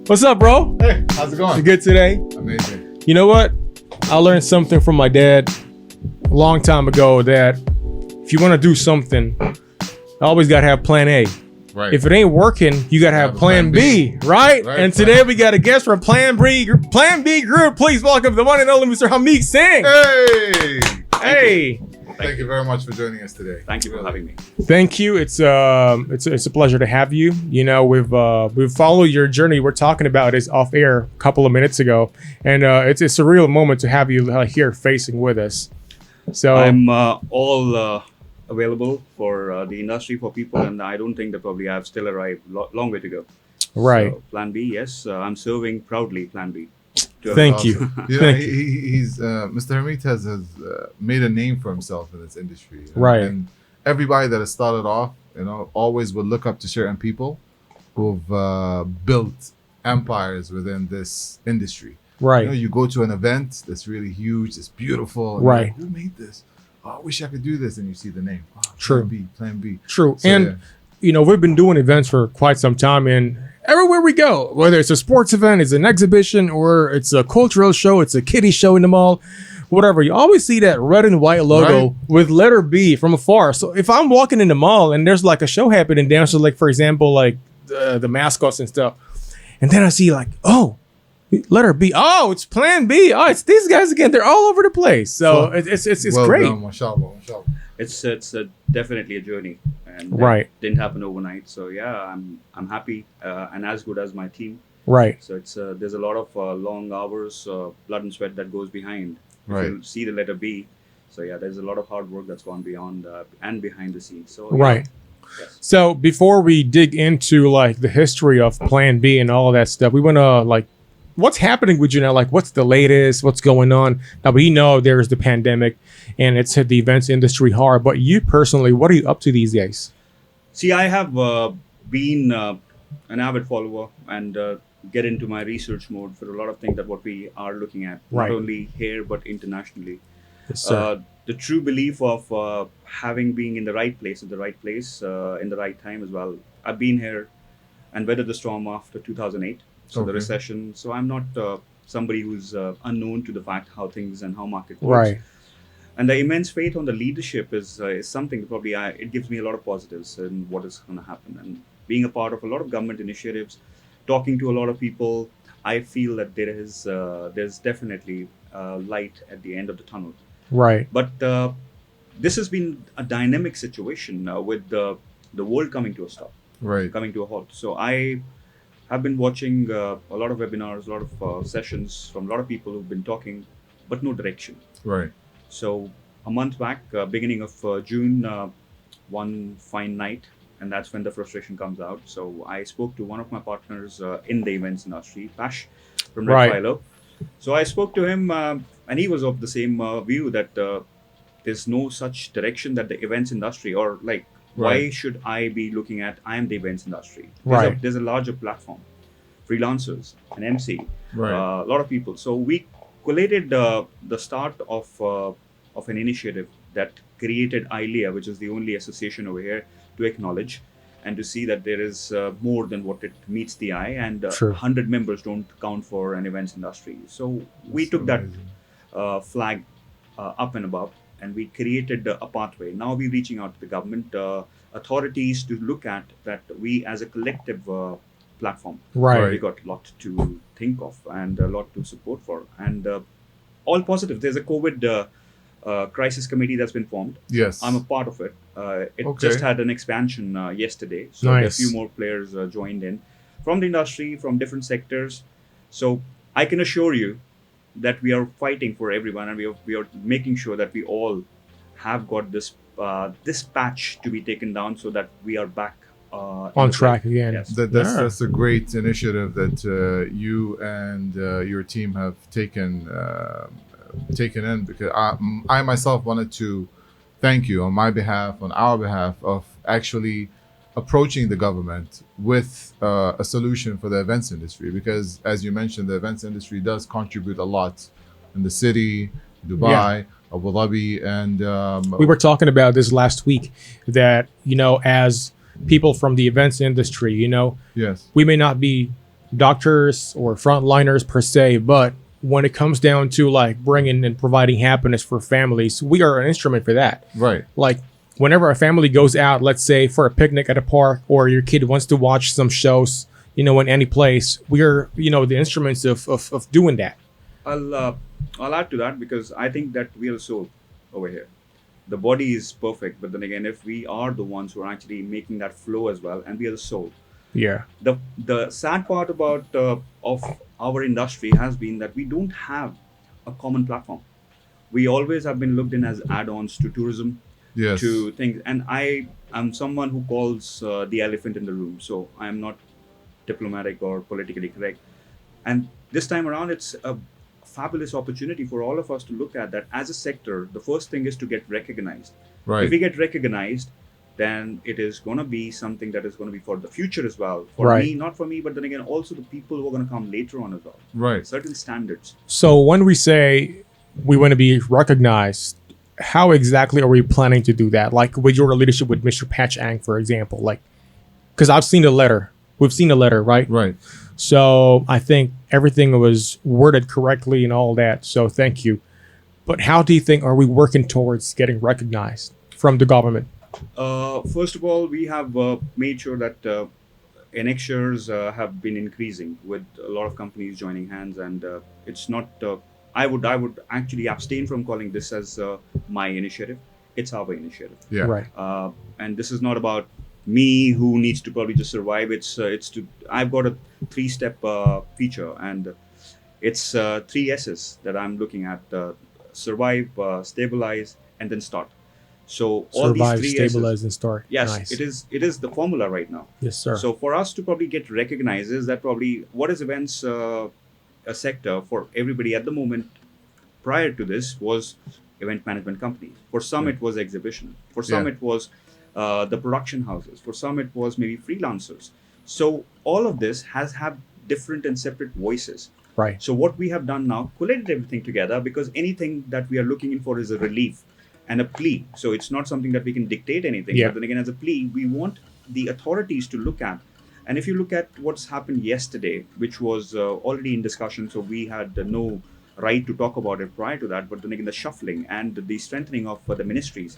What's up, bro? Hey, how's it going? You good today? Amazing. You know what? I learned something from my dad a long time ago that if you want to do something, I always got to have plan A. Right. If it ain't working, you got to have plan B, right? And today we got a guest from Plan B Group. Please welcome the one and only Mr. Harmeek Singh. Hey. Thank you very much for joining us today. Thank you for having me. Thank you. It's a pleasure to have you. You know, we've followed your journey. We're talking about is off air a couple of minutes ago, and it's a surreal moment to have you here facing with us. So I'm all available for the industry, for people, and I don't think that probably I've still arrived. Long way to go. Right. So, Plan B, yes, I'm serving proudly. Plan B. Thank you. Yeah, he's Mr. Harmeek has made a name for himself in this industry. Right. And everybody that has started off, always would look up to certain people who've built empires within this industry. Right. You go to an event that's really huge, it's beautiful. And Right. you're like, who made this? Oh, I wish I could do this. And you see the name. Oh, True. Plan B. True. So, and yeah. We've been doing events for quite some time, and everywhere we go, whether it's a sports event, it's an exhibition, or it's a cultural show, it's a kiddie show in the mall, whatever, you always see that red and white logo Right. with letter B from afar. So if I'm walking in the mall and there's like a show happening down, so like for example, like the mascots and stuff, and then I see like, oh, letter B, oh, it's Plan B, oh, it's these guys again. They're all over the place. So it's well great. done, mashallah. It's definitely a journey, and Right. it didn't happen overnight. So yeah, I'm happy and as good as my team. Right. So it's there's a lot of long hours, blood and sweat that goes behind. Right. If you see the letter B. So yeah, there's a lot of hard work that's gone beyond and behind the scenes. So yeah, Right. yes. So before we dig into like the history of Plan B and all of that stuff, we want to like, what's happening with you now? Like, what's the latest? What's going on? Now we know there's the pandemic, and it's hit the events industry hard. But you personally, what are you up to these days? See, I have been an avid follower and get into my research mode for a lot of things that what we are looking at, Right. not only here but internationally. Yes, sir. The true belief of having being in the right place at the right place in the right time as well. I've been here and weathered the storm after 2008, so the Okay. recession. So I'm not somebody who's unknown to the fact how things and how market works. Right. And the immense faith on the leadership is something that probably it gives me a lot of positives in what is going to happen. And being a part of a lot of government initiatives, talking to a lot of people, I feel that there's definitely light at the end of the tunnel. Right. But this has been a dynamic situation with the world coming to a stop, Right. coming to a halt. So I have been watching a lot of webinars, a lot of sessions from a lot of people who've been talking, but no direction. Right. So a month back, beginning of June, one fine night, and that's when the frustration comes out. So I spoke to one of my partners in the events industry, Pash from Red Right. Philo. So I spoke to him, and he was of the same view that there's no such direction that the events industry, or like, why Right. should I be looking at, I am the events industry. Right. There's a larger platform, freelancers, an MC, Right. a lot of people. So we collated the start of an initiative that created ILEA, which is the only association over here to acknowledge and to see that there is more than what it meets the eye, and True. 100 members don't count for an events industry. So we That's took that amazing. flag up and above, and we created a pathway. Now we're reaching out to the government authorities to look at that we as a collective platform. Right. We got a lot to think of and a lot to support for, and all positive. There's a COVID crisis committee that's been formed. Yes. I'm a part of it. It Okay. just had an expansion yesterday, so Nice. a few more players joined in from the industry, from different sectors. So I can assure you that we are fighting for everyone, and we are making sure that we all have got this patch to be taken down, so that we are back in On the track play. again. Yes. Yeah. That's a great initiative that you and your team have taken in, because I myself wanted to thank you on my behalf, on our behalf, of actually approaching the government with a solution for the events industry, because as you mentioned, the events industry does contribute a lot in the city, Dubai, Abu Dhabi, and We were talking about this last week that, as people from the events industry, yes, we may not be doctors or frontliners per se, but when it comes down to like bringing and providing happiness for families, we are an instrument for that. Right. Like whenever a family goes out, let's say for a picnic at a park, or your kid wants to watch some shows, in any place, we are, the instruments of doing that. I'll add to that because I think that we are the soul over here. The body is perfect, but then again, if we are the ones who are actually making that flow as well, and we are the soul. Yeah. The sad part about of our industry has been that we don't have a common platform. We always have been looked in as add-ons to tourism, Yes. to things, and I am someone who calls the elephant in the room. So I am not diplomatic or politically correct. And this time around, it's a fabulous opportunity for all of us to look at that as a sector. The first thing is to get recognized. Right. If we get recognized, then it is going to be something that is going to be for the future as well. For Right. me, not for me, but then again, also the people who are going to come later on as well. Right. Certain standards. So when we say we want to be recognized, how exactly are we planning to do that? Like with your leadership with Mr. Patch Ang, for example, like, because I've seen the letter. We've seen the letter, right? Right. So I think everything was worded correctly and all that. So thank you. But how do you think are we working towards getting recognized from the government? First of all, we have made sure that annexures have been increasing with a lot of companies joining hands, and it's not. I would actually abstain from calling this as my initiative. It's our initiative, Yeah. Right. and this is not about me who needs to probably just survive. It's to. I've got a three-step feature, and it's three S's that I'm looking at: survive, stabilize, and then start. So all Survive, these three stabilize, S's. and start. Yes, Nice. it is the formula right now. Yes, sir. So for us to probably get recognized is that probably what is events a sector for everybody at the moment. Prior to this was event management companies. For some it was exhibition. For some Yeah. it was the production houses. For some it was maybe freelancers. So all of this has had different and separate voices. Right. So what we have done now, collated everything together because anything that we are looking in for is a relief and a plea. So it's not something that we can dictate anything. Yeah. But then again, as a plea, we want the authorities to look at. And if you look at what's happened yesterday, which was already in discussion, so we had no right to talk about it prior to that. But then again, the shuffling and the strengthening of the ministries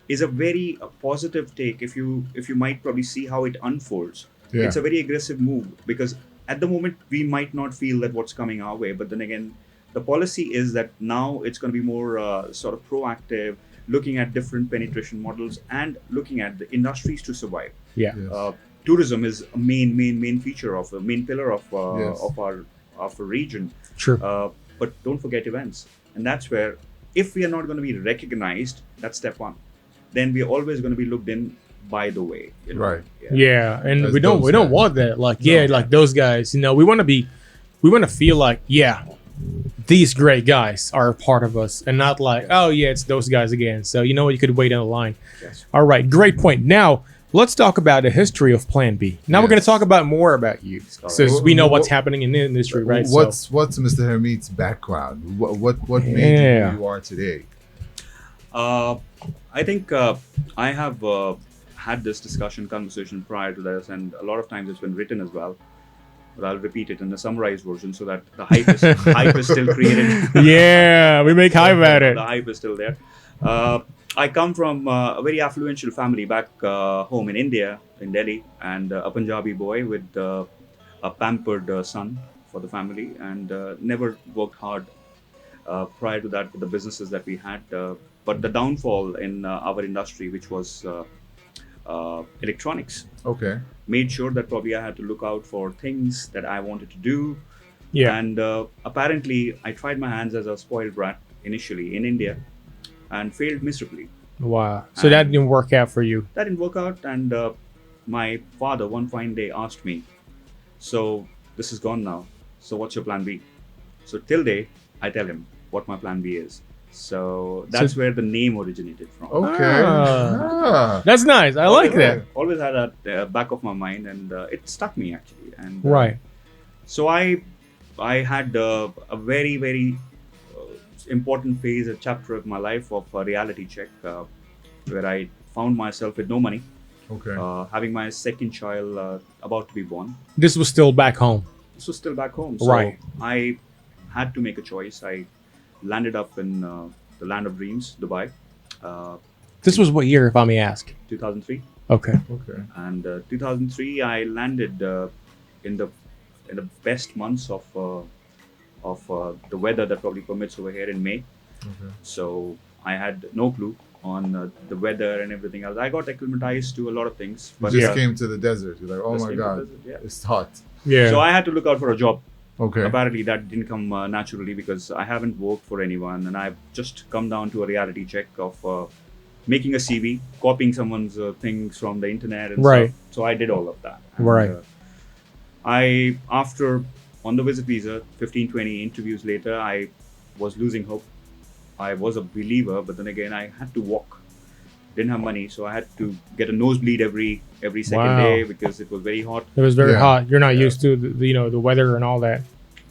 is a very positive take. If you might probably see how it unfolds, Yeah. it's a very aggressive move because at the moment we might not feel that what's coming our way, but then again, the policy is that now it's going to be more sort of proactive, looking at different penetration models and looking at the industries to survive. Yeah. Yes. Tourism is a main feature of a main pillar of Yes. of a region. True. But don't forget events, and that's where if we are not going to be recognized, that's step one. Then we're always going to be looked in by the way. Right. Yeah, and As we don't those guys. want that. Like, No. yeah, like those guys. We want to feel like, yeah, these great guys are a part of us, and not like, oh yeah, it's those guys again. So you could wait in the line. Yes. All right, great point. Now let's talk about the history of Plan B. Now we're going to Yes. talk about more about you, All since right. we know what's Wh- happening in the industry, right? What's Mr. Harmeek's background? What made you Yeah. who you are today? I think I have had this conversation prior to this, and a lot of times it's been written as well. But I'll repeat it in a summarized version so that the hype is still created. yeah, we make hype about it. The hype is still there. I come from a very affluential family back home in India, in Delhi, and a Punjabi boy with a pampered son for the family, and never worked hard prior to that with the businesses that we had. But the downfall in our industry, which was electronics, Okay. made sure that probably I had to look out for things that I wanted to do. Yeah. And apparently, I tried my hands as a spoiled brat initially in India and failed miserably. Wow. So that didn't work out for you. That didn't work out. And my father, one fine day, asked me, "So this is gone now. So what's your plan B?" So till day, I tell him what my plan B is. So that's where the name originated from. Okay. Ah. That's nice. I like that. Always had that back of my mind, and it stuck me actually. And Right. So I had a very important phase, a chapter of my life of a reality check, where I found myself with no money, Okay. having my second child about to be born. This was still back home. this was still back home. So Right. I had to make a choice. I landed up in the land of dreams, Dubai, This was what year, if I may ask? 2003. Okay. Okay. And 2003, I landed in the in the best months of the weather that probably permits over here in May. Okay. So I had no clue on the weather and everything else. I got acclimatized to a lot of things, You but just yeah, came to the desert. You're like, oh Just my came to the god, desert, yeah. it's hot. Yeah. so I had to look out for a job. Okay. Apparently, that didn't come naturally because I haven't worked for anyone, and I've just come down to a reality check of making a CV, copying someone's things from the internet and Right. stuff. So I did all of that. And, Right. I after on the visit visa, 15, 20 interviews later, I was losing hope. I was a believer, but then again, I had to walk. Didn't have money, so I had to get a nosebleed every second Wow. day because it was very hot. It was very Yeah. hot. You're not Yeah. used to the weather and all that.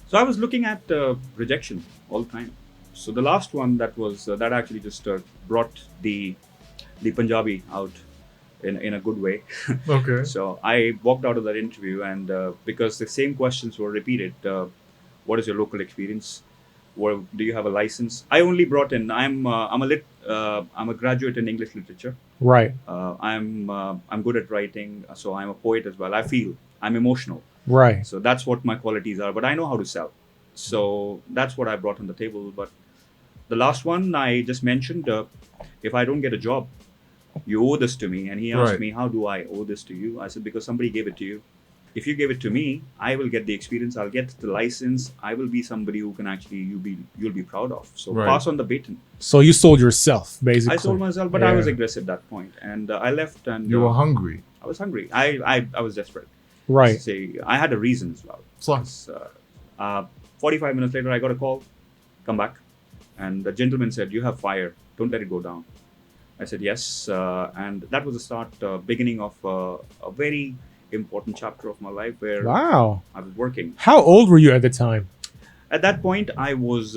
So I was looking at rejection all the time. So the last one that was that actually just brought the Punjabi out in a good way. Okay. So I walked out of that interview, and because the same questions were repeated, what is your local experience? What, do you have a license? I only brought in. I'm a graduate in English literature. Right. I'm good at writing, so I'm a poet as well. I feel I'm emotional. Right. So that's what my qualities are, but I know how to sell. So that's what I brought on the table. But the last one I just mentioned, if I don't get a job, you owe this to me. And he asked Right. me, how do I owe this to you? I said, because somebody gave it to you. If you give it to me, I will get the experience. I'll get the license. I will be somebody who can actually you'll be proud of. So Right. pass on the baton. So you sold yourself, basically. I sold myself, but I was Yeah. aggressive at that point, and I left. And You were hungry. I was hungry. I was desperate. Right. Say I had a reason as well. Plus. 45 minutes later, I got a call. Come back, and the gentleman said, "You have fire. Don't let it go down." I said yes, and that was the start, beginning of a very important chapter of my life where Wow. I was working. How old were you at the time? At that point, I was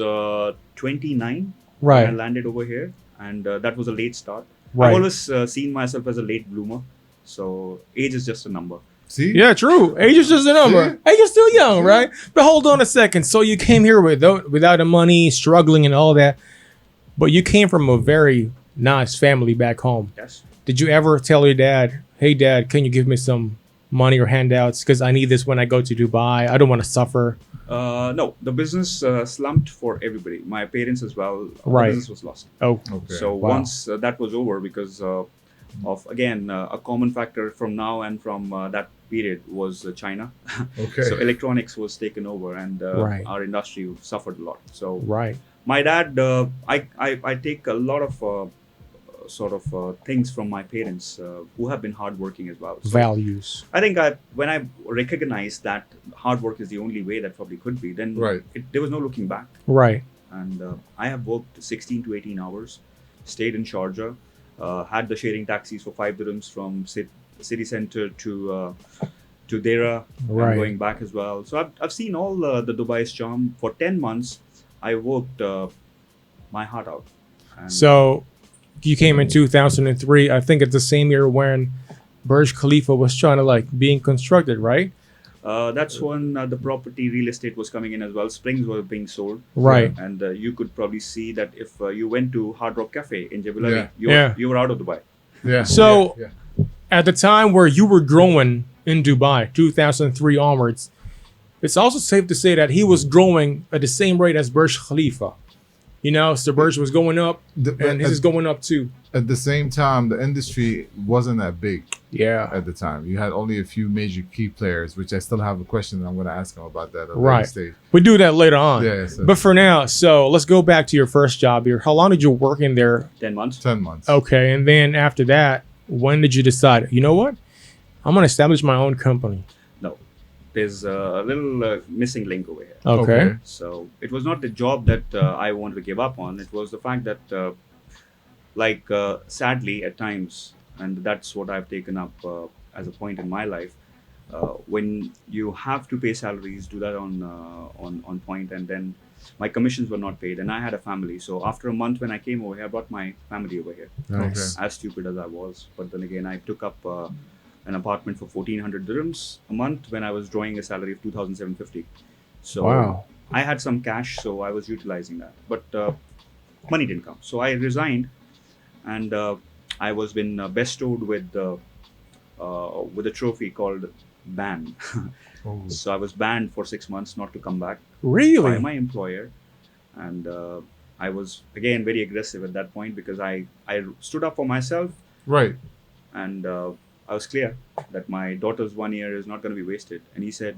29 when Right. I landed over here, and that was a late start. Right. I've always seen myself as a late bloomer, so age is just a number. See? Yeah, true. Age is just a number. Yeah. Age is still young, right? But hold on a second. So you came here without the money, struggling and all that, but you came from a very nice family back home. Yes. Did you ever tell your dad, "Hey, Dad, can you give me some money or handouts because I need this when I go to Dubai. I don't want to suffer." No, the business slumped for everybody. My parents as well. The Right. business was lost. Oh, Okay. So Wow. once that was over, because of again a common factor from now and from that period was China. Okay. So electronics was taken over, and Right. our industry suffered a lot. So right. my dad, I take a lot of sort of things from my parents who have been hardworking as well. So Values. I think when I recognized that hard work is the only way that probably could be, then Right. there was no looking back. Right. And I have worked 16 to 18 hours, stayed in Sharjah, had the sharing taxis for 5 dirhams from city center to Dera, Right. and going back as well. So I've seen all the Dubai's charm. For 10 months, I worked my heart out. And So you came in 2003. I think it's the same year when Burj Khalifa was trying to being constructed, right? that's when the property real estate was coming in as well. Springs were being sold. Right. And you could probably see that if you went to Hard Rock Cafe in Jebel Ali, Yeah. you were out of Dubai. Yeah. So yeah, yeah. at the time where you were growing in Dubai, 2003 onwards, it's also safe to say that he was growing at the same rate as Burj Khalifa. You know, so Burj was going up, and his is going up too. At the same time, the industry wasn't that big Yeah. at the time. You had only a few major key players, which I still have a question. I'm going to ask him about that at a Right. later stage. We do that later on. Yeah, so But for now, so let's go back to your first job here. How long did you work in there? 10 months. 10 months. Okay, and then after that, when did you decide? You know what? I'm gonna establish my own company. No, there's a little missing link over here. Okay. So it was not the job that I wanted to give up on. It was the fact that, sadly, at times, and that's what I've taken up as a point in my life, when you have to pay salaries, do that on point, and then my commissions were not paid, and I had a family. So after a month, when I came over here, I brought my family over here. Nice. As stupid as I was, but then again, I took up an apartment for 1,400 dirhams a month when I was drawing a salary of 2,750. So Wow. I had some cash, so I was utilizing that. But money didn't come. So I resigned, and I was been bestowed with a trophy called ban. Oh, So I was banned for 6 months not to come back by Really? my employer, and I was again very aggressive at that point because I stood up for myself, right. and I was clear that my daughter's 1 year is not going to be wasted. And he said,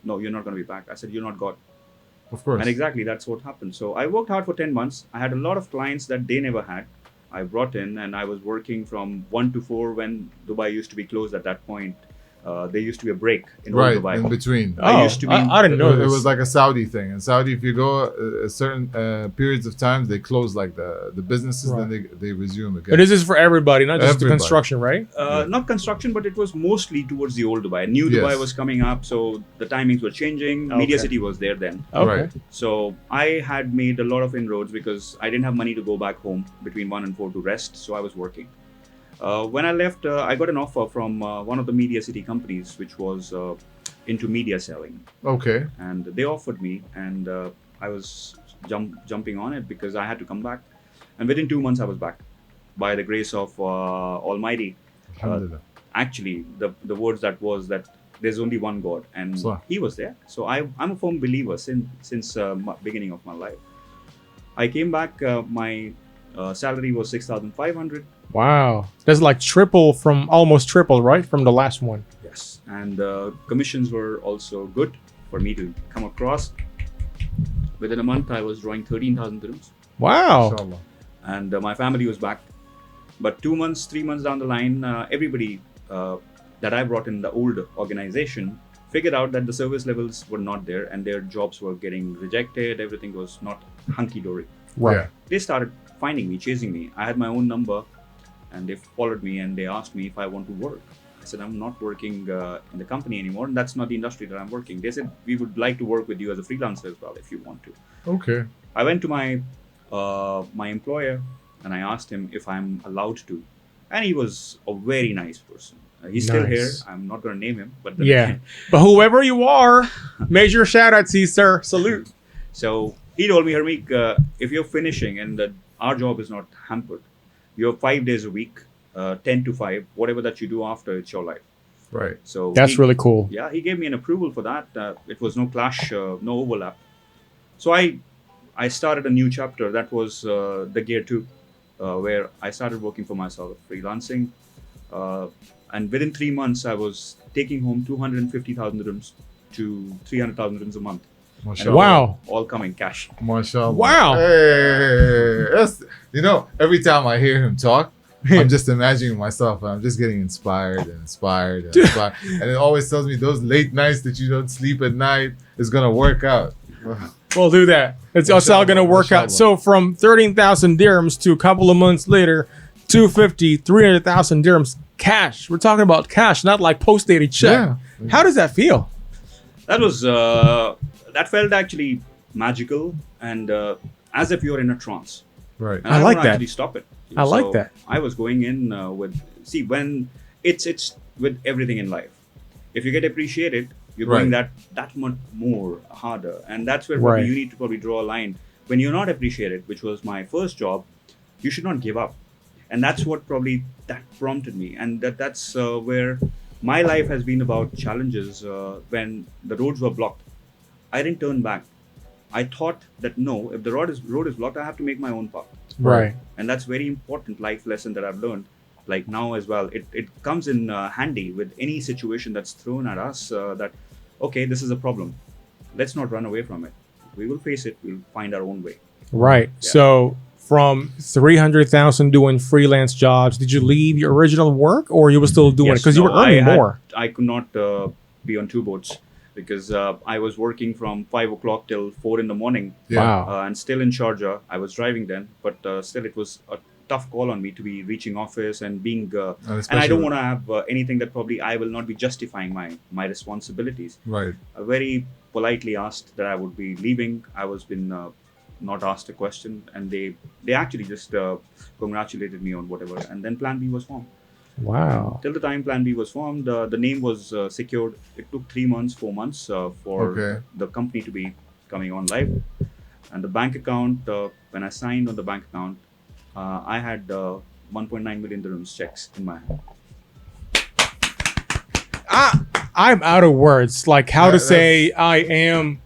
"No, you're not going to be back." I said, "You're not God." Of course. And exactly that's what happened. So I worked hard for 10 months. I had a lot of clients that they never had. I brought in, and I was working from 1 to 4 when Dubai used to be closed at that point. There used to be a break in old Right, Dubai. in between. I Oh, used to be- I didn't know it this. was like a Saudi thing. In Saudi, if you go a certain periods of times, they close like the businesses, then they resume again. But this is for everybody, not just the Everybody. construction, right? Not construction, but it was mostly towards the old Dubai. New Yes. Dubai was coming up, so the timings were changing. Media Okay. City was there then. Okay. Right. So I had made a lot of inroads because I didn't have money to go back home between 1 and 4 to rest, so I was working. When I left, I got an offer from one of the Media City companies, which was into media selling, Okay. and they offered me, and I was jumping on it because I had to come back. And within 2 months, I was back, by the grace of Almighty. Alhamdulillah. Actually, the words that was that there's only one God, and Sure. He was there. So I'm a firm believer since beginning of my life. I came back. My salary was 6,500. Wow. That's like almost triple, right? From the last one. Yes, and commissions were also good for me to come across. Within a month, I was drawing 13,000 dirhams, Wow. Inshallah. and my family was back. But 2 months, 3 months down the line, everybody that I brought in the old organization figured out that the service levels were not there, and their jobs were getting rejected. Everything was not hunky dory. Right. Yeah. They started finding me, chasing me. I had my own number, and they followed me and they asked me if I want to work. I said, I'm not working in the company anymore, and that's not the industry that I'm working. They said, we would like to work with you as a freelancer as well if you want to. Okay. I went to my employer and I asked him if I'm allowed to, and he was a very nice person. He's still here. Nice. I'm not going to name him, but then Yeah. again, But whoever you are, major shout out to you, sir. Salute. so he told me, Harmeek, if you're finishing and that our job is not hampered, you're 5 days a week, 10 to 5, whatever that you do after, it's your life. Right. So That's he- really cool. Yeah, he gave me an approval for that. It was no clash, no overlap. So I started a new chapter. That was the Gear 2, where I started working for myself, freelancing. And within 3 months, I was taking home 250,000 dirhams to 300,000 dirhams a month. And MashaAllah. Wow. All coming cash. MashaAllah. Wow. Hey, that's, every time I hear him talk, I'm just imagining myself, and I'm just getting inspired and inspired and inspired. And it always tells me those late nights that you don't sleep at night is gonna work out. We'll do that. It's all going to work out. Mashallah. So from 13,000 dirhams to a couple of months later, 250, 300,000 dirhams cash. We're talking about cash, not like post-dated check. Yeah. How does that feel? That was that felt actually magical, and as if you're in a trance. Right. And I I like don't that. actually stop it. I like that. I was going in when it's with everything in life. If you get appreciated, you're going Right. that much more harder, and that's where probably Right. you need to probably draw a line. When you're not appreciated, which was my first job, you should not give up, and that's what probably that prompted me, and that's where my life has been about challenges. When the roads were blocked, I didn't turn back. I thought that no, if the road is blocked, I have to make my own path. Right. And that's very important life lesson that I've learned, like now as well. It comes in handy with any situation that's thrown at us, that okay, this is a problem, let's not run away from it, we will face it, we'll find our own way. Right. Yeah. So from 300,000 doing freelance jobs, did you leave your original work or you were still doing it? Yes, Because you no, were earning I more. I could not be on two boats because I was working from 5 o'clock till 4 in the morning, Yeah. Wow. and still in Sharjah. I was driving then, but still it was a tough call on me to be reaching office and being and I especially- don't want to have anything that probably I will not be justifying my responsibilities. Right. I very politely asked that I would be leaving. I was been not asked a question, and they actually just congratulated me on whatever, and then Plan B was formed. Wow. Till the time Plan B was formed, the name was secured. It took 3 months, 4 months for Okay. the company to be coming on live. And the bank account, when I signed on the bank account, I had 1.9 million dirhams checks in my hand. I'm out of words. Like how to That's- say I am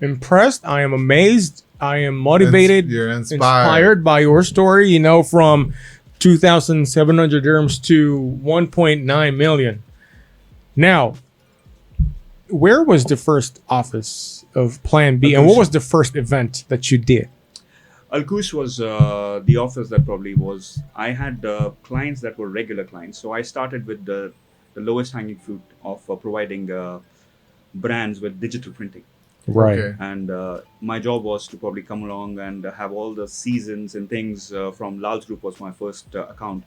impressed. I am amazed. I am motivated. You're inspired. By your story. You know, from 2,700 dirhams to 1.9 million. Now, where was the first office of Plan B, and what was the first event that you did? Al Kus was the office that probably was. I had clients that were regular clients, so I started with the lowest hanging fruit of providing brands with digital printing. Right. Okay. And my job was to probably come along and have all the seasons and things from Lal's Group was my first account.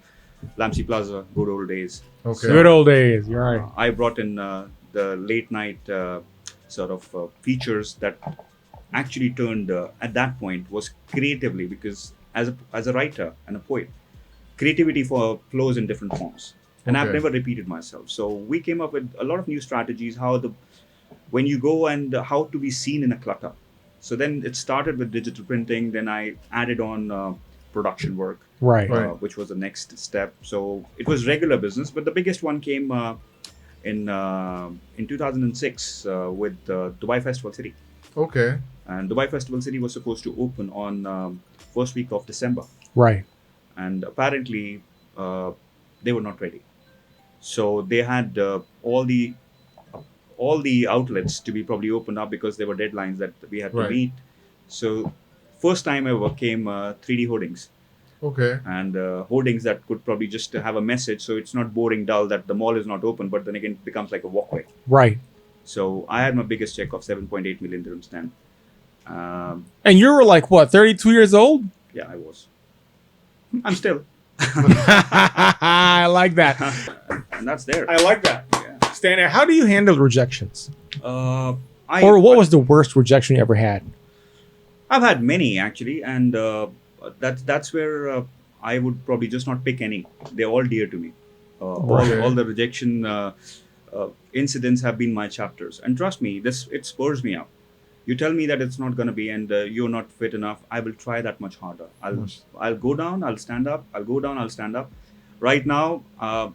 Lamsi Plaza, good old days. Okay. Good old days. You're right. I brought in the late night sort of features that actually turned at that point was creatively, because as a writer and a poet, creativity flows in different forms, and I've Okay. never repeated myself. So we came up with a lot of new strategies, when you go and how to be seen in a clutter. So then it started with digital printing, then I added on production work, Right. Right. which was the next step. So it was regular business, but the biggest one came in 2006 with Dubai Festival City. Okay. And Dubai Festival City was supposed to open on first week of December, Right. and apparently they were not ready. So they had all the outlets to be probably opened up because there were deadlines that we had to Right. meet. So first time ever came 3D hoardings, Okay. and hoardings that could probably just have a message, so it's not boring dull that the mall is not open, but then again it becomes like a walkway. Right. So I had my biggest check of 7.8 million dirhams then. And you were like what, 32 years old? Yeah, I was. I'm still, I like that. and that's there. I like that. Yeah. Stan, how do you handle rejections? Or What was the worst rejection you ever had? I've had many actually, and that's where I would probably just not pick any. They're all dear to me. Right. All the rejection incidents have been my chapters, and trust me, it spurs me up. You tell me that it's not going to be, and you're not fit enough. I will try that much harder. I'll go down. I'll stand up. I'll go down. I'll stand up. Right now,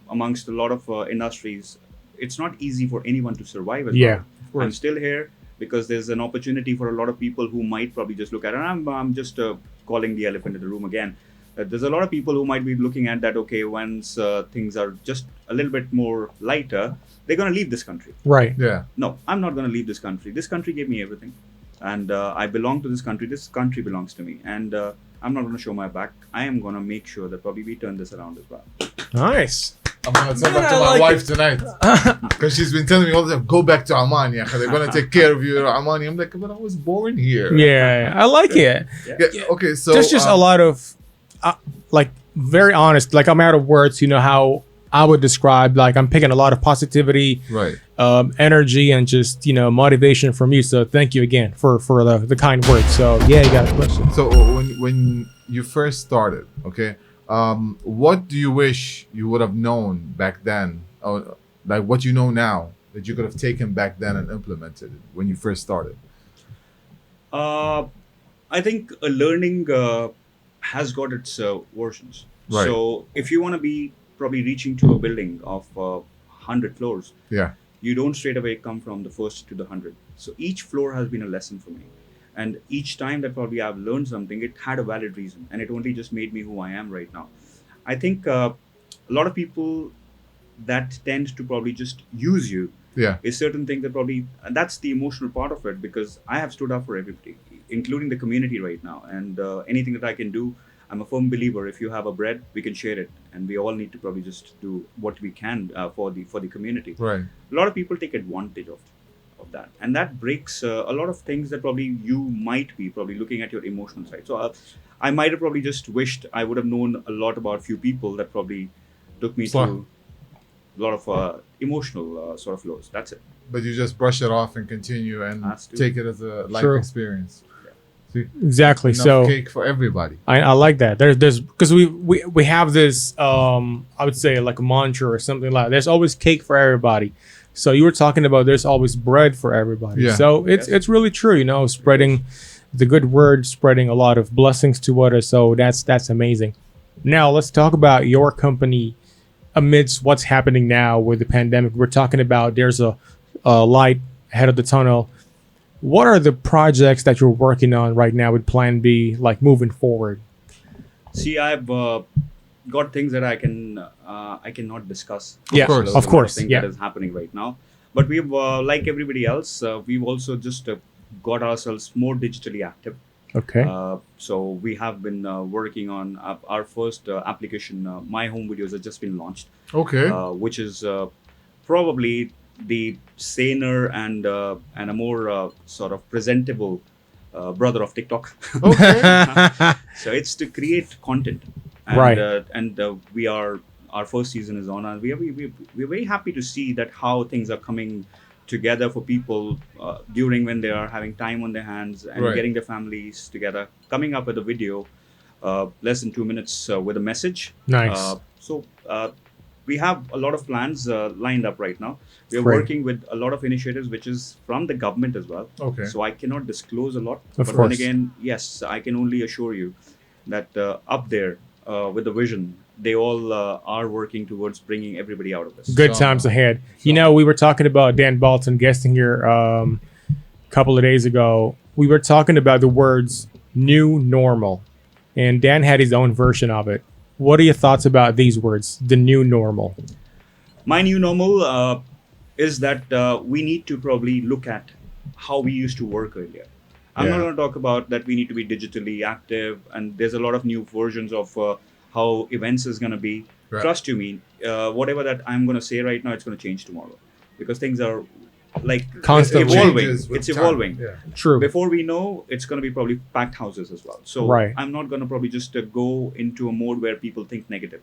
amongst a lot of industries, it's not easy for anyone to survive as Yeah, well. I'm still here because there's an opportunity for a lot of people who might probably just look at it. And I'm just calling the elephant in the room again. There's a lot of people who might be looking at that, okay, once things are just a little bit more lighter, they're going to leave this country. Right. Yeah. No, I'm not going to leave this country. This country gave me everything. And I belong to this country. This country belongs to me. And I'm not going to show my back. I am going to make sure that probably we turn this around as well. Nice. I'm gonna tell that I to my like wife tonight because she's been telling me all the time, go back to Amman, yeah. They're gonna take care of you, Amman. I'm like, but I was born here. Yeah, I like it. Yeah, okay, so There's just a lot of, like, very honest. Like, I'm out of words. You know how I would describe. Like, I'm picking a lot of positivity, right. energy, and just motivation from you. So thank you again for the kind words. So yeah, you got a question. So when you first started, okay, what do you wish you would have known back then, or like what you know now that you could have taken back then and implemented it when you first started? I think learning has got its versions. Right. So if you want to be probably reaching to a building of 100 floors, Yeah. you don't straight away come from the first to the 100. So each floor has been a lesson for me. And each time that probably I've learned something, it had a valid reason. And it only just made me who I am right now. I think a lot of people that tend to probably just use you Yeah. is certain thing that probably, and that's the emotional part of it, because I have stood up for everybody, including the community right now. And anything that I can do, I'm a firm believer. If you have a bread, we can share it, and we all need to probably just do what we can for the community. Right. A lot of people take advantage of that, and that breaks a lot of things that probably you might be probably looking at your emotional side. So I might have probably just wished I would have known a lot about few people that probably took me through a lot of emotional sort of lows. That's it. But you just brush it off and continue and Has to. take it as a life True. experience. Yeah. Exactly. Enough So cake for everybody. I like that. There's because we have this I would say like a mantra or something like that. There's always cake for everybody. So you were talking about there's always bread for everybody. Yeah. So it's really true, spreading the good word, spreading a lot of blessings to others. So that's amazing. Now let's talk about your company amidst what's happening now with the pandemic. We're talking about there's a light ahead of the tunnel. What are the projects that you're working on right now with Plan B, like moving forward? See, I've got things that I cannot discuss. Yeah, course. There's of a lot course, things yeah. that is happening right now. But we've, like everybody else, we've also just got ourselves more digitally active. Okay. So we have been working on our first application. My Home Videos has just been launched, Okay. which is probably the saner and a more sort of presentable brother of TikTok. Okay. So it's to create content, Right. And we are our first season is on, and we're very happy to see that how things are coming together for people during when they are having time on their hands and Right. getting their families together, coming up with a video less than 2 minutes with a message. Nice. So we have a lot of plans lined up right now. We are Great. working with a lot of initiatives, which is from the government as well. Okay. So I cannot disclose a lot. Of but course. then again, yes, I can only assure you that up there with the vision, they all are working towards bringing everybody out of this. Good So- times ahead. so- We were talking about Dan Balton guesting here a couple of days ago. We were talking about the words new normal, and Dan had his own version of it. What are your thoughts about these words, the new normal? My new normal is that we need to probably look at how we used to work earlier. I'm not Yeah. going to talk about that we need to be digitally active, and there's a lot of new versions of how events is going to be. Right. Trust you me, whatever that I'm going to say right now, it's going to change tomorrow because things are like Constantly. evolving. Changes with It's time. evolving. Yeah. True. Before we know, it's going to be probably packed houses as well. So Right. I'm not going to probably just go into a mode where people think negative.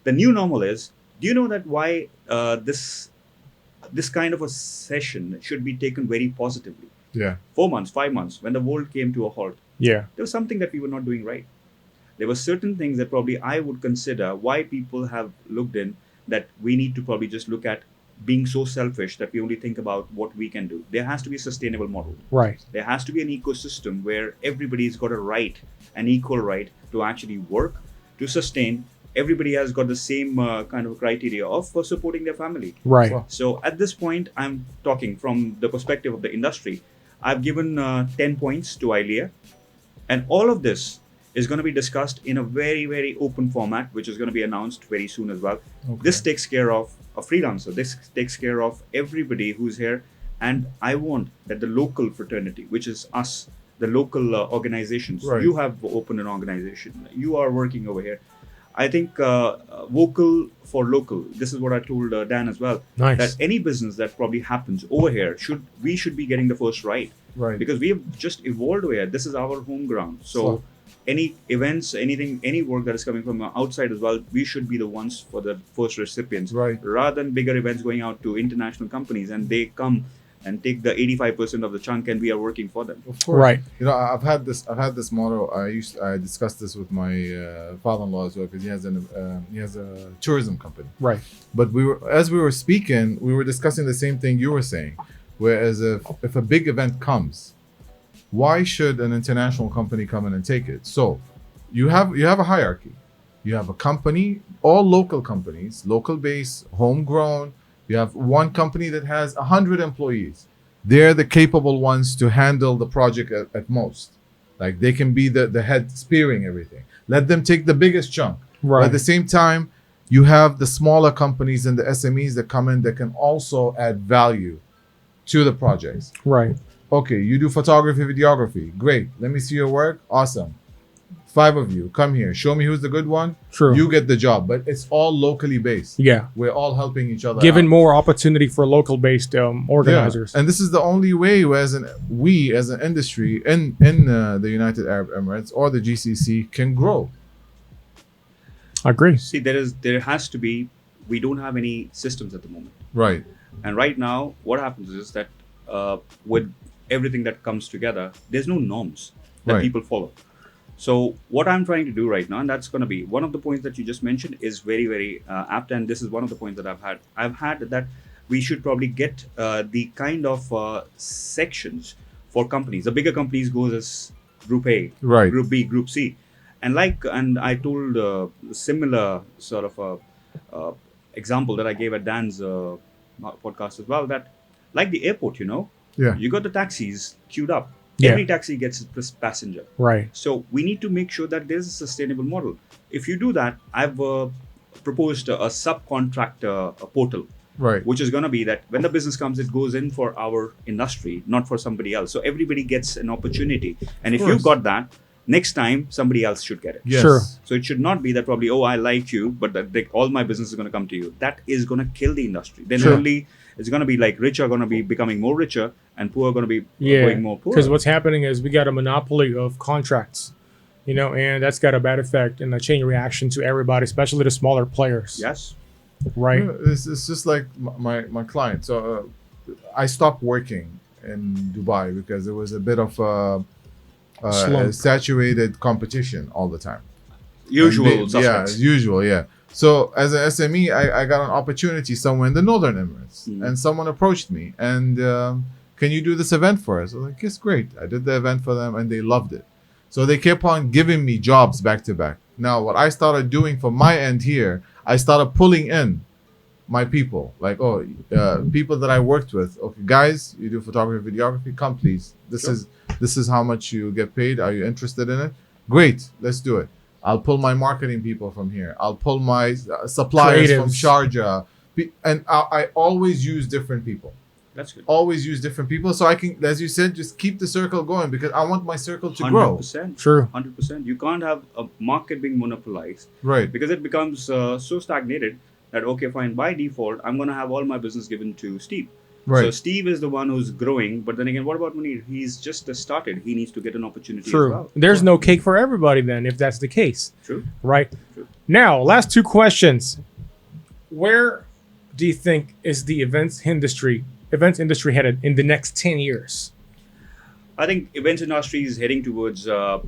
The new normal is. Do you know that why this kind of a session should be taken very positively? Yeah. 4 months, 5 months, when the world came to a halt, Yeah. there was something that we were not doing right. There were certain things that probably I would consider why people have looked in that we need to probably just look at being so selfish that we only think about what we can do. There has to be a sustainable model. Right. There has to be an ecosystem where everybody's got a right, an equal right to actually work, to sustain. Everybody has got the same kind of criteria of supporting their family. Right. Wow. So at this point, I'm talking from the perspective of the industry. I've given 10 points to ILEA, and all of this is going to be discussed in a very, very open format, which is going to be announced very soon as well. Okay. This takes care of a freelancer. This takes care of everybody who's here. And I want that the local fraternity, which is us, the local organizations, Right. you have opened an organization, you are working over here. I think vocal for local. This is what I told Dan as well. Nice. That any business that probably happens over here we should be getting the first right, Right. because we have just evolved over here. This is our home ground. So So- any events, anything, any work that is coming from outside as well, we should be the ones for the first recipients, Right. rather than bigger events going out to international companies and they come and take the 85% of the chunk and we are working for them. Of course. Right. You know, I've had this motto. I discussed this with my father-in-law as well because he has a tourism company. Right. But as we were speaking, we were discussing the same thing you were saying. Whereas if a big event comes, why should an international company come in and take it? So you have a hierarchy. You have a company, all local companies, local base, homegrown. You have one company that has 100 employees. They're the capable ones to handle the project at most. Like they can be the head spearing everything. Let them take the biggest chunk. Right. But at the same time, you have the smaller companies and the SMEs that come in that can also add value to the projects. Right. Okay, you do photography, videography. Great. Let me see your work. Awesome. 5 of you, come here. Show me who's the good one. True. You get the job. But it's all locally based. Yeah. We're all helping each other Given out. more opportunity for local based organizers. Yeah. And this is the only way as an industry in the United Arab Emirates or the GCC can grow. I agree. See, there has to be. We don't have any systems at the moment, Right. and right now, what happens is that with everything that comes together, there's no norms. that Right. people follow. So what I'm trying to do right now, and that's going to be one of the points that you just mentioned, is very, very apt. And this is one of the points that I've had. I've had that we should probably get the kind of sections for companies. The bigger companies goes as Group A, Right. Group B, Group C, and I told similar sort of uh, example that I gave at Dan's podcast as well. That like the airport, Yeah. you got the taxis queued up. Yeah. Every taxi gets a passenger. Right. So we need to make sure that there's a sustainable model. If you do that, I've proposed a subcontractor portal, Right. which is going to be that when the business comes, it goes in for our industry, not for somebody else. So everybody gets an opportunity. And if course. you've got that, next time somebody else should get it. Yes. Sure. So it should not be that probably, oh, I like you, but that all my business is going to come to you. That is going to kill the industry. Then Sure. only it's going to be like rich are going to be becoming more richer and poor are going to be Yeah. going more poor. Because what's happening is we got a monopoly of contracts, and that's got a bad effect and a chain reaction to everybody, especially the smaller players. Yes. Right. Yeah, it's just like my client. So I stopped working in Dubai because there was a bit of Slump. saturated competition all the time. Usual And suspects. Yeah, usual, yeah. So as an SME, I got an opportunity somewhere in the Northern Emirates, and someone approached me and can you do this event for us? I was like, yes, great. I did the event for them and they loved it. So they kept on giving me jobs back to back. Now, what I started doing from my end here, I started pulling in my people, like people that I worked with. Okay, guys, you do photography, videography. Come, please. This is how much you get paid. Are you interested in it? Great, let's do it. I'll pull my marketing people from here. I'll pull my suppliers from Creatives. Sharjah, and I always use different people. That's good. Always use different people, so I can, as you said, just keep the circle going because I want my circle to grow. 100%. True. 100%. You can't have a market being monopolized Right. because it becomes so stagnated that, okay, fine, by default, I'm going to have all my business given to Steve. Right. So Steve is the one who's growing, but then again, what about Munir? He's just started. He needs to get an opportunity True. as well. There's no cake for everybody then, if that's the case. True. Right. True. Now, last two questions. Where do you think is the events industry headed in the next 10 years? I think events industry is heading towards a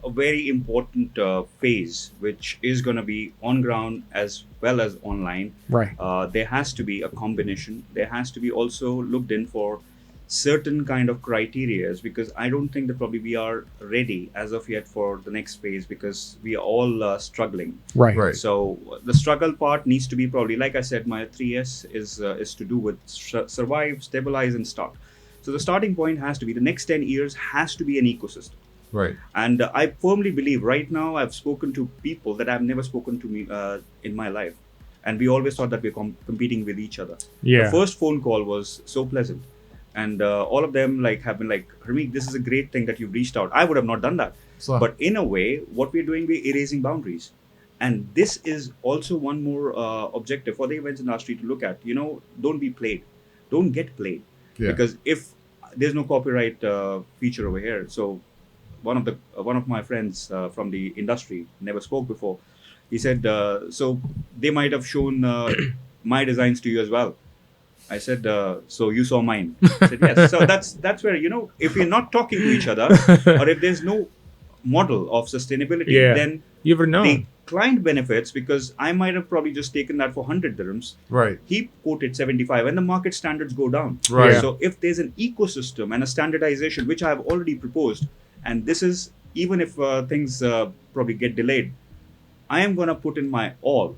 very important phase, which is going to be on ground as well as online. Right. There has to be a combination. There has to be also looked in for certain kind of criterias because I don't think that probably we are ready as of yet for the next phase because we are all struggling. Right. Right. So the struggle part needs to be probably, like I said, my 3S is to do with survive, stabilize, and start. So the starting point has to be the next 10 years has to be an ecosystem. Right. And I firmly believe right now I've spoken to people that I've never spoken to me in my life. And we always thought that we're competing with each other. Yeah. The first phone call was so pleasant. And all of them have been like, Harmeek, this is a great thing that you've reached out. I would have not done that. So, But in a way, what we're doing, we're erasing boundaries. And this is also one more objective for the events industry to look at. Don't be played. Don't get played. yeah. Because if there's no copyright feature over here, so one of my friends from the industry never spoke before. He said, so they might have shown my designs to you as well. I said, so you saw mine. I said, yes. So that's where, if we're not talking to each other or if there's no model of sustainability, Yeah. then You ever know? the client benefits because I might have probably just taken that for 100 dirhams. Right. He quoted 75 and the market standards go down. Right. Yeah. So if there's an ecosystem and a standardization, which I have already proposed, and this is even if things probably get delayed, I am going to put in my all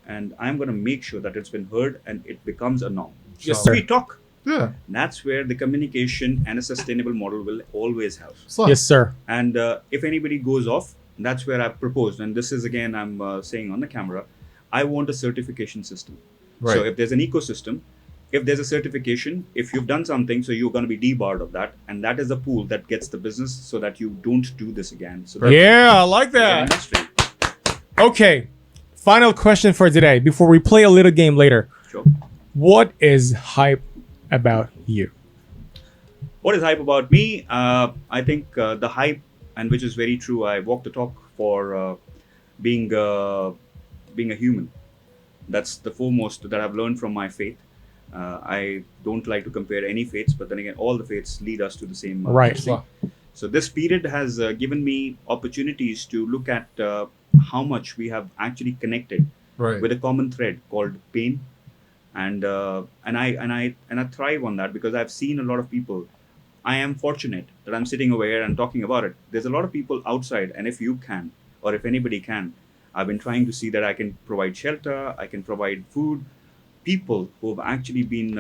and I'm going to make sure that it's been heard and it becomes a norm. Yes, So sir. we talk. Yeah. That's where the communication and a sustainable model will always help. So, Yes, sir. And if anybody goes off, that's where I've proposed. And this is again, I'm saying on the camera, I want a certification system. Right. So if there's an ecosystem, if there's a certification, if you've done something, so you're going to be debarred of that. And that is the pool that gets the business so that you don't do this again. So that's Yeah, I like the that. industry. Okay. Final question for today before we play a little game later. Sure. What is hype about you? What is hype about me? I think the hype, and which is very true, I walk the talk for being a human. That's the foremost that I've learned from my faith. I don't like to compare any faiths, but then again, all the faiths lead us to the same Right. destiny. So this period has given me opportunities to look at how much we have actually connected Right. with a common thread called pain, and I thrive on that because I've seen a lot of people. I am fortunate that I'm sitting over here and talking about it. There's a lot of people outside, and if you can, or if anybody can, I've been trying to see that I can provide shelter, I can provide food. People who have actually been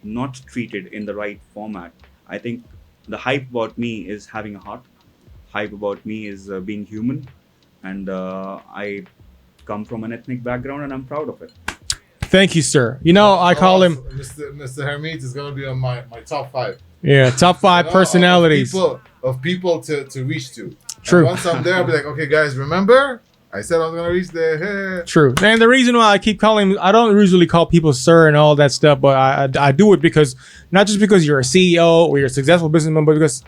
not treated in the right format. I think the hype about me is having a heart. Hype about me is being human, and I come from an ethnic background, and I'm proud of it. Thank you, sir. You know, I call him Mr. Harmeek is gonna be on my top 5. top 5 You know, personalities. of people to reach to. True. And once I'm there, I'll be like, okay, guys, remember I said I was gonna reach there. True. And the reason why I keep calling, I don't usually call people sir and all that stuff, but I do it because, not just because you're a CEO or you're a successful businessman, but because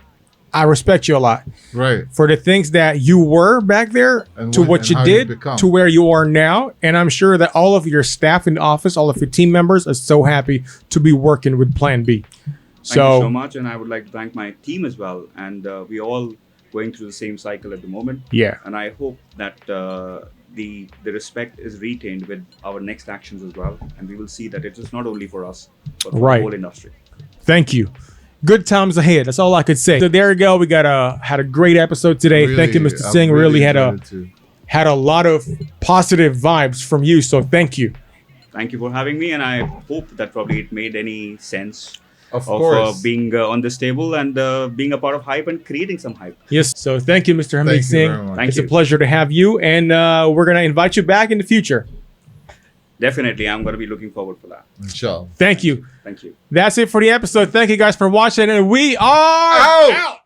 I respect you a lot Right. for the things that you were back there And to what and you how did become. to where you are now. And I'm sure that all of your staff in the office, all of your team members are so happy to be working with Plan B. Thank you so much, and I would like to thank my team as well. And we all going through the same cycle at the moment. Yeah. And I hope that the respect is retained with our next actions as well, and we will see that it is not only for us, but for Right. the whole industry. Thank you. Good times ahead. That's all I could say. So there you go. We got had a great episode today. Thank you, Mr. I'm Singh. Really enjoyed it too. had a lot of positive vibes from you. So thank you. Thank you for having me, and I hope that probably it made any sense Of of course. being on this table and being a part of hype and creating some hype. Yes. So thank you, Mr. Harmeek Thank you Singh. very much. Thank It's you. a pleasure to have you, and we're gonna invite you back in the future. Definitely, I'm going to be looking forward for that. Inshallah. Thank you. Thank you. That's it for the episode. Thank you guys for watching, and we are Out! out.